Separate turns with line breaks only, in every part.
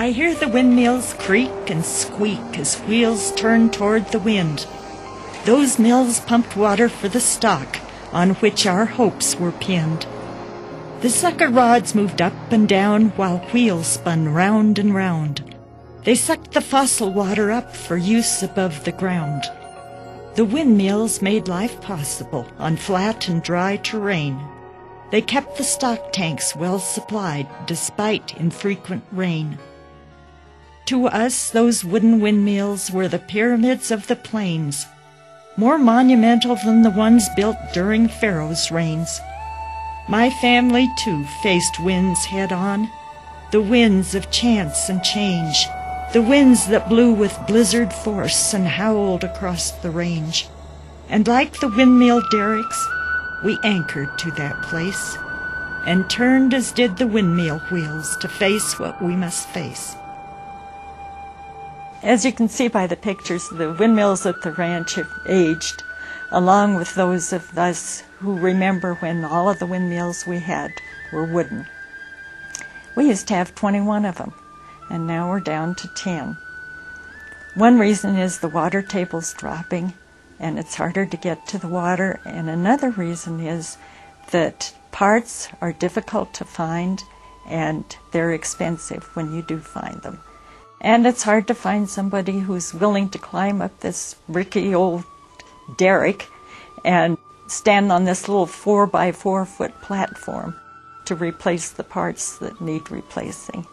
I hear the windmills creak and squeak as wheels turn toward the wind. Those mills pumped water for the stock on which our hopes were pinned. The sucker rods moved up and down while wheels spun round and round. They sucked the fossil water up for use above the ground. The windmills made life possible on flat and dry terrain. They kept the stock tanks well supplied despite infrequent rain. To us, those wooden windmills were the pyramids of the plains, more monumental than the ones built during Pharaoh's reigns. My family, too, faced winds head-on, the winds of chance and change, the winds that blew with blizzard force and howled across the range. And like the windmill derricks, we anchored to that place and turned as did the windmill wheels to face what we must face. As you can see by the pictures, the windmills at the ranch have aged, along with those of us who remember when all of the windmills we had were wooden. We used to have 21 of them, and now we're down to 10. One reason is the water table's dropping, and it's harder to get to the water, and another reason is that parts are difficult to find, and they're expensive when you do find them. And it's hard to find somebody who's willing to climb up this rickety old derrick and stand on this little 4-by-4 foot platform to replace the parts that need replacing.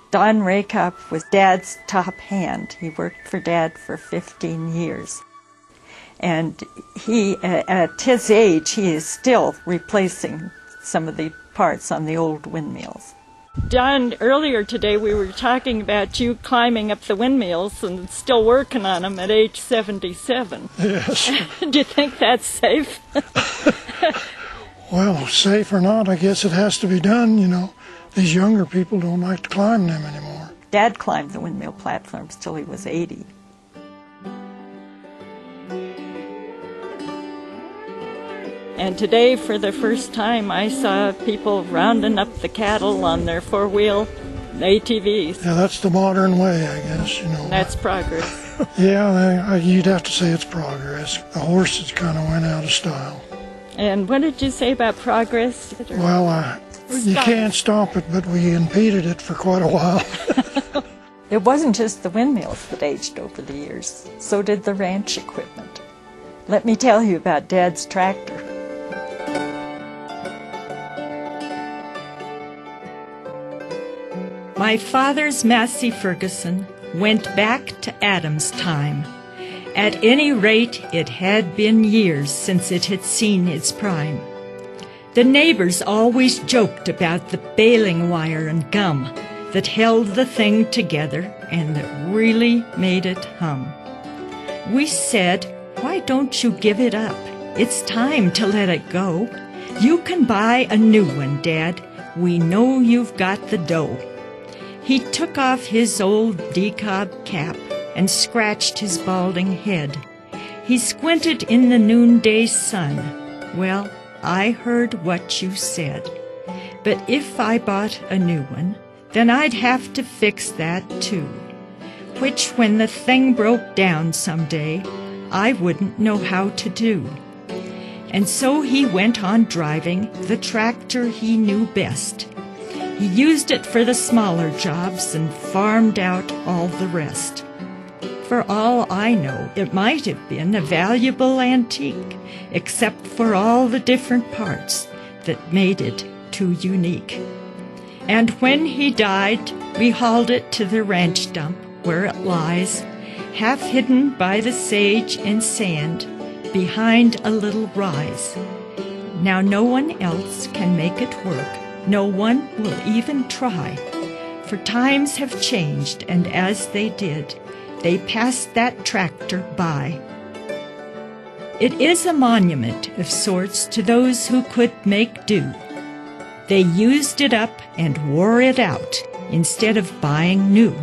Don Rakoff was Dad's top hand. He worked for Dad for 15 years. And he, at his age, he is still replacing some of the parts on the old windmills. Don, earlier today we were talking about you climbing up the windmills and still working on them at age 77.
Yes.
Do you think that's safe?
Well, safe or not, I guess it has to be done, you know. These younger people don't like to climb them anymore.
Dad climbed the windmill platforms till he was 80. And today, for the first time, I saw people rounding up the cattle on their four-wheel ATVs.
Yeah, that's the modern way, I guess, you know.
That's progress.
Yeah, you'd have to say it's progress. The horses kind of went out of style.
And what did you say about progress?
Well, you can't stop it, but we impeded it for quite a while.
It wasn't just the windmills that aged over the years. So did the ranch equipment. Let me tell you about Dad's tractor. My father's Massey Ferguson went back to Adam's time. At any rate, it had been years since it had seen its prime. The neighbors always joked about the baling wire and gum that held the thing together and that really made it hum. We said, "Why don't you give it up? It's time to let it go. You can buy a new one, Dad. We know you've got the dough." He took off his old decob cap and scratched his balding head. He squinted in the noonday sun. "Well, I heard what you said. But if I bought a new one, then I'd have to fix that too. Which, when the thing broke down someday, I wouldn't know how to do." And so he went on driving the tractor he knew best. He used it for the smaller jobs and farmed out all the rest. For all I know, it might have been a valuable antique, except for all the different parts that made it too unique. And when he died, we hauled it to the ranch dump where it lies, half hidden by the sage and sand behind a little rise. Now no one else can make it work. No one will even try, for times have changed, and as they did, they passed that tractor by. It is a monument of sorts to those who could make do. They used it up and wore it out instead of buying new.